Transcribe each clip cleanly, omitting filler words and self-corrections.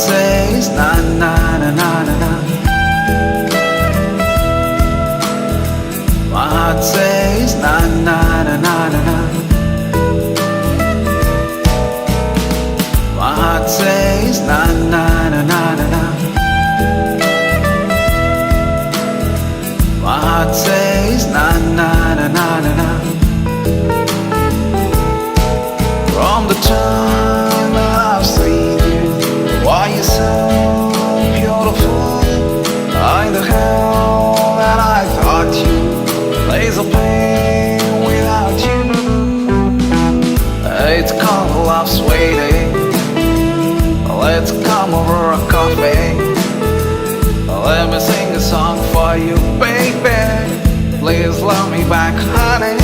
says na na na na na na. My heart says na na na na na na. My heart says na na na na na na. My heart says na na na na na na. From the time I've seen you, why you so beautiful? I the hell that I thought you plays a pain without you. It's called love, sweetie. Let's come over a coffee. Let me sing a song for you, baby. Please love me back, honey.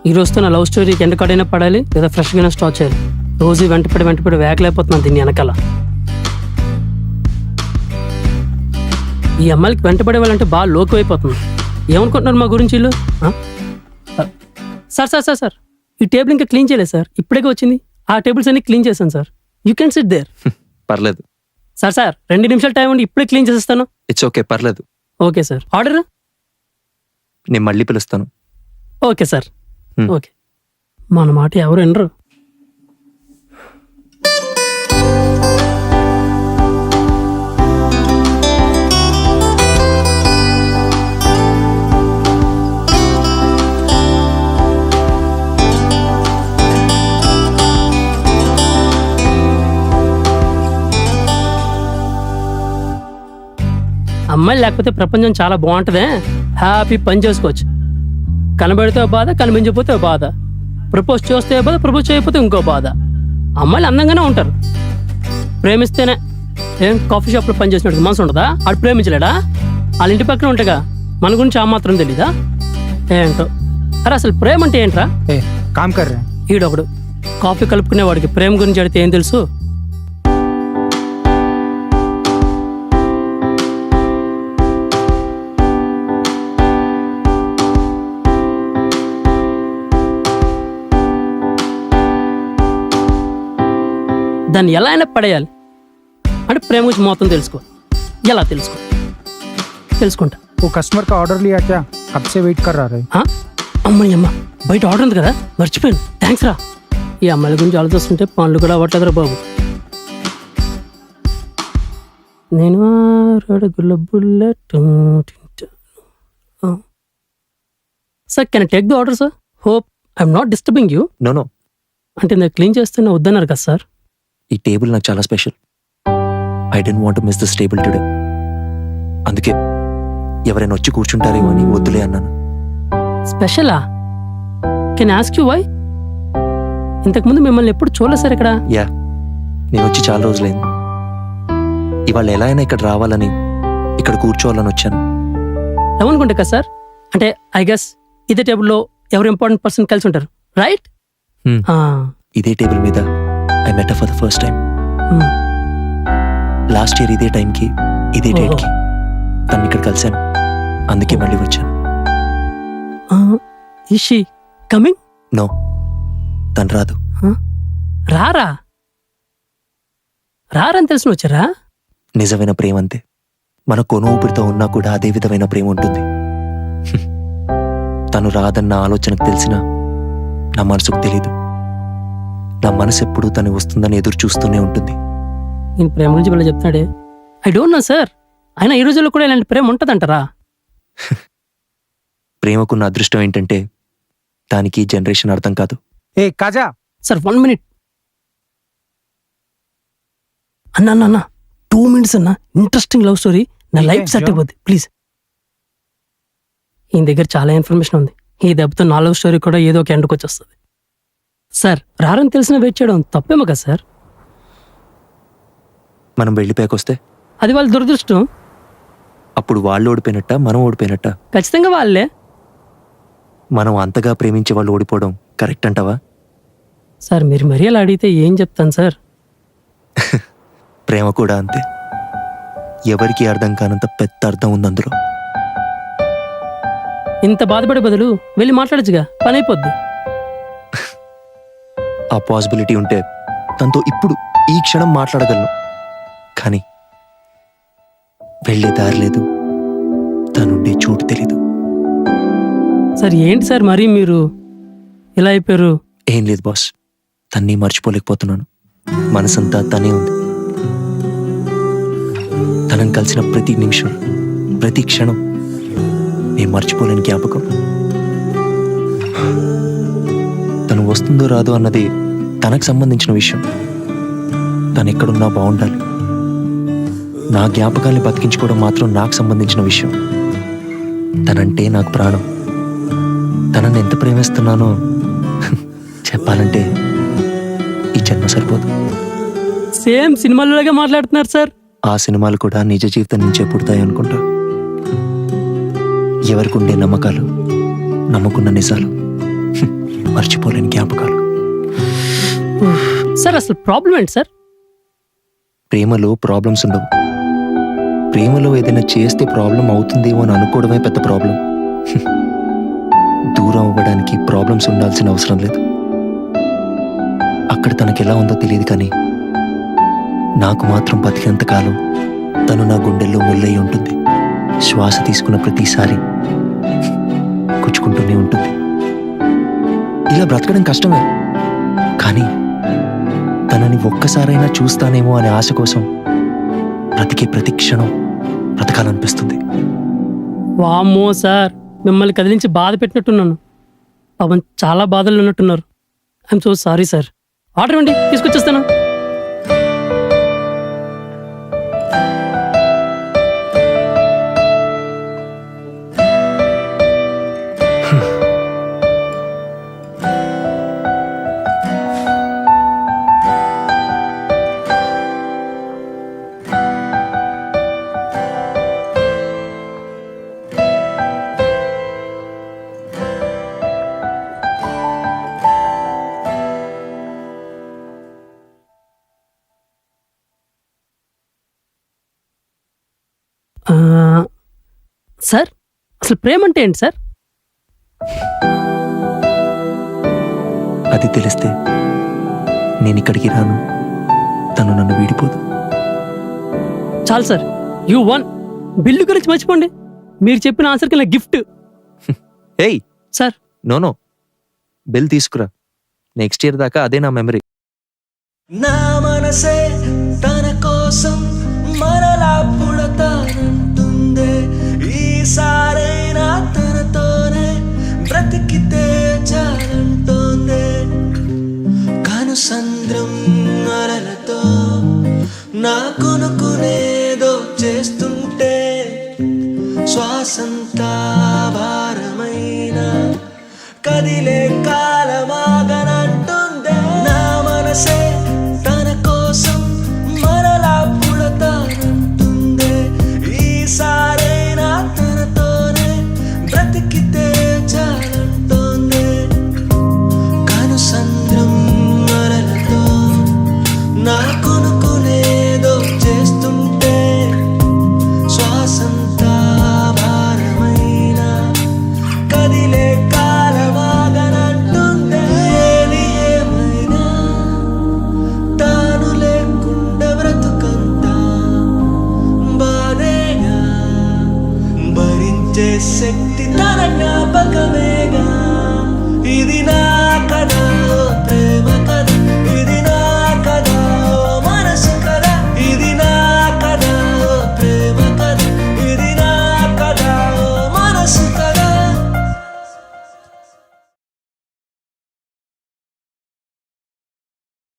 ఈ రోజుతో నా love స్టోరీకి end card అయినా పడాలి లేదా ఫ్రెష్గా start చేయాలి. రోజు వెంటపడి వేగలేకపోతున్నాను దీన్ని వెనకాల. ఈ అమ్మాయికి వెంటపడే వాళ్ళంటే బాగా లోకు అయిపోతుంది. ఏమనుకుంటున్నారు మా గురించి వీళ్ళు? సార్ సార్ సార్ సార్ ఈ టేబుల్ ఇంకా క్లీన్ చేయలేదు సార్. ఇప్పుడే వచ్చింది. ఆ టేబుల్స్ అన్ని క్లీన్ చేశాను sir. You can sit there. పర్లేదు సార్. సార్ 2 నిమిషాలు టైం ఉండి ఇప్పుడే క్లీన్ చేసేస్తాను. ఇట్స్ ఓకే, పర్లేదు. Okay sir. ఆర్డర్ నేను మళ్ళీ పిలుస్తాను. Okay sir. ఓకే. మన మాట ఎవరు వినరు. అమ్మాయి లేకపోతే ప్రపంచం చాలా బాగుంటుందే. హ్యాపీ పని చేసుకోవచ్చు. కనబడితే బాధ, కనిపించకపోతే బాధ. ప్రపోజ్ చేస్తే బాధ, ప్రపోజ్ చేయకపోతే ఇంకో బాధ. అమ్మాయిలు అందంగానే ఉంటారు. ప్రేమిస్తేనే ఏం కాఫీ షాప్లో పని చేసినట్టు మనసు ఉండదా? ఆడు ప్రేమించలేడా? వాళ్ళ ఇంటి పక్కన ఉంటేగా మన గురించి ఆ మాత్రం తెలీదా? ఏంటో. అరే అసలు ప్రేమ అంటే ఏంట్రా? ఈడొకడు కాఫీ కలుపుకునే వాడికి ప్రేమ గురించి అడిగితే ఏం తెలుసు? దాన్ని ఎలా అయినా పడేయాలి అంటే ప్రేమ గురించి మొత్తం తెలుసుకో. ఎలా తెలుసుకుంటా. वो कस्टमर का ऑर्डर लिया क्या? कब से वेट कर रहा है? అమ్మని అమ్మ బయట ఆర్డర్ ఉంది కదా, మర్చిపోయాను. థ్యాంక్స్ రా. ఈ అమ్మాయిల గురించి ఆలోచిస్తుంటే పనులు కూడా అవ్వట్లేదురా బాబు. నేను sir can I take the order sir? Hope I'm not disturbing you. No అంటే నేను క్లీన్ చేస్తున్నా వద్దన్నారు కదా సార్. ఈ టేబుల్ నాకు చాలా special. I don't want to miss this table today. అందుకే ఎవరైనా వచ్చి కూర్చుంటారేమో అని వద్దులే అన్నాను. స్పెషలా? Can ask you why? ఇంతకుముందు మిమ్మల్ని ఎప్పుడు చూడలేదు సార్ ఇక్కడ. యా, నేను వచ్చి చాలా రోజులైంది. ఇవాళ ఎలా అయినా ఇక్కడ రావాలని, ఇక్కడ కూర్చోవాలని వచ్చాను. ఏమనుకుంటా కదా సార్, అంటే ఐ గెస్ ఇదే టేబుల్లో ఎవరు ఇంపార్టెంట్ పర్సన్ కలిసి ఉంటారు, రైట్? ఇదే టేబుల్ మీద I met for the first time. Last year ఇదే టైంకి ఇదే డేట్కి తను ఇక్కడ కలిశాను. అందుకే మళ్ళీ వచ్చాను. Is she coming? నో, తను రాదు. రారని తెలిసిన వచ్చారా? నిజమైన ప్రేమ అంతే. మన కొను ఊపిరితో ఉన్నా కూడా అదే విధమైన ప్రేమ ఉంటుంది. తను రాదన్న ఆలోచనకు తెలిసినా నా మనసుకు తెలీదు. నా మనసు ఎప్పుడూ తను వస్తుందని ఎదురు చూస్తూనే ఉంటుంది. నేను ప్రేమ గురించి వీళ్ళు చెప్తున్నాడే. I don't know sir. అయినా ఈ రోజుల్లో కూడా ఇలాంటి ప్రేమ ఉంటుందంటారా? ప్రేమకున్న అదృష్టం ఏంటంటే దానికి జనరేషన్ అర్థం కాదు. ఏ కాజా, సార్ 1 minute. అన్న 2 minutes అన్న. Interesting love story. నా లైఫ్ సెట్ అయిపోద్ది ప్లీజ్. ఈయన దగ్గర చాలా ఇన్ఫర్మేషన్ ఉంది. ఈ దెబ్బతో నా లవ్ స్టోరీ కూడా ఏదో ఒక ఎండ్కి వచ్చేస్తుంది. సార్ రారని తెలిసిన వెయిట్ చేయడం తప్పేమో కదా సార్? మనం వెళ్ళిపోయాకొస్తే అది వాళ్ళ దురదృష్టం. అప్పుడు వాళ్ళు ఓడిపోయినట్ట, మనం ఓడిపోయినట్ట? ఖచ్చితంగా వాళ్ళే. మనం అంతగా ప్రేమించే వాళ్ళు ఓడిపోవడం కరెక్ట్ అంటావా? సార్ మీరు మరీ అలా అడిగితే ఏం చెప్తాను సార్? ప్రేమ కూడా అంతే. ఎవరికి అర్థం కానంత పెద్ద అర్థం ఉంది అందులో. ఇంత బాధపడే బదులు వెళ్ళి మాట్లాడచ్చుగా, పని అయిపోద్ది. ఆ పాసిబిలిటీ ఉంటే తనతో ఇప్పుడు ఈ క్షణం మాట్లాడగలను. కానీ వెళ్ళే దారి లేదు, తనుండే చోటు తెలీదు. సార్ ఏంటి సార్ మరీ మీరు ఇలా అయిపోయారు? ఏం లేదు బాస్, తన్ని మర్చిపోలేకపోతున్నాను. మనసంతా తనే ఉంది. తనని కలిసిన ప్రతి నిమిషం, ప్రతి క్షణం నేను మర్చిపోలేని జ్ఞాపకం. తను వస్తుందో రాదో అన్నది తనకు సంబంధించిన విషయం. తను ఎక్కడున్నా బాగుండాలి. నా జ్ఞాపకాల్ని బతికించుకోవడం మాత్రం నాకు సంబంధించిన విషయం. తనంటే నాకు ప్రాణం. తనని ఎంత ప్రేమిస్తున్నానో చెప్పాలంటే ఈ జన్మ సరిపోదు. సేమ్ సినిమాలోలాగా మాట్లాడుతున్నారు సార్. ఆ సినిమాలు కూడా నిజ జీవితం నుంచే పుడతాయి అనుకుంటా. ఎవరికి ఉండే నమ్మకాలు, నమ్ముకున్న నిజాలు, మర్చిపోలేని జ్ఞాపకాలు. సార్ అసలు ప్రాబ్లం ఏంటి సార్? ప్రేమలో ప్రాబ్లమ్స్ ఉండవు. ప్రేమలో ఏదైనా చేస్తే ప్రాబ్లం అవుతుందేమో అని అనుకోవడమే పెద్ద ప్రాబ్లం. దూరం అవ్వడానికి ప్రాబ్లమ్స్ ఉండాల్సిన అవసరం లేదు. అక్కడ తనకి ఎలా ఉందో తెలియదు, కానీ నాకు మాత్రం బతికినంత కాలం తను నా గుండెల్లో ముల్లయి ఉంటుంది. శ్వాస తీసుకున్న ప్రతిసారి గుచ్చుకుంటూనే ఉంటుంది. ఇలా బ్రతకడం కష్టమే, కానీ తనని ఒక్కసారైనా చూస్తానేమో అనే ఆశ కోసం బ్రతికే ప్రతి క్షణం బ్రతకాలనిపిస్తుంది. వామ్మో సార్, మిమ్మల్ని కదిలించి బాధ పెట్టినట్టున్నాను. పాపం చాలా బాధలు ఉన్నట్టున్నారు. I'm so sorry sir. Order ఇవ్వండి, తీసుకొచ్చేస్తాను. సార్ అసలు ప్రేమ అంటే ఏంటి సార్? అది తెలిస్తే నేను ఇక్కడికి రాను, తను నన్ను వీడిపోదు. చాలు సార్, యూ వన్. బిల్లు గురించి మర్చిపోండి. మీరు చెప్పిన ఆన్సర్కి నా గిఫ్ట్. ఏయ్ సార్ నో బిల్ తీసుకురా. నెక్స్ట్ ఇయర్ దాకా అదే నా మెమరీ. నా మనసే తన కోసం మరలా పుడతానంటుందే. ఈసారైనా తనతోనే బ్రతికితే చాలంటోందే. కనుసంద్రం అలలతో నా కొనుకునేదో చేస్తుంటే శ్వాసంతా భారమైన కదిలే కాలమాగనంటుందే. నా మనసే తన కోసం మరలా పుడతానంటుందే. ఈసారైనా తనతోనే బ్రతికితే చాలంటోందే. కనుసంద్రం అలలతో నా కొనుకునేదో చేస్తుంటే శ్వాసంతా భారమైన కదిలే కాలమాగనంటుందే. ఏది ఏమైనా తాను లేకుండా బ్రతుకంతా బాధేగా. భరించే శక్తి తన జ్ఞాపకమేగా. ఇది నా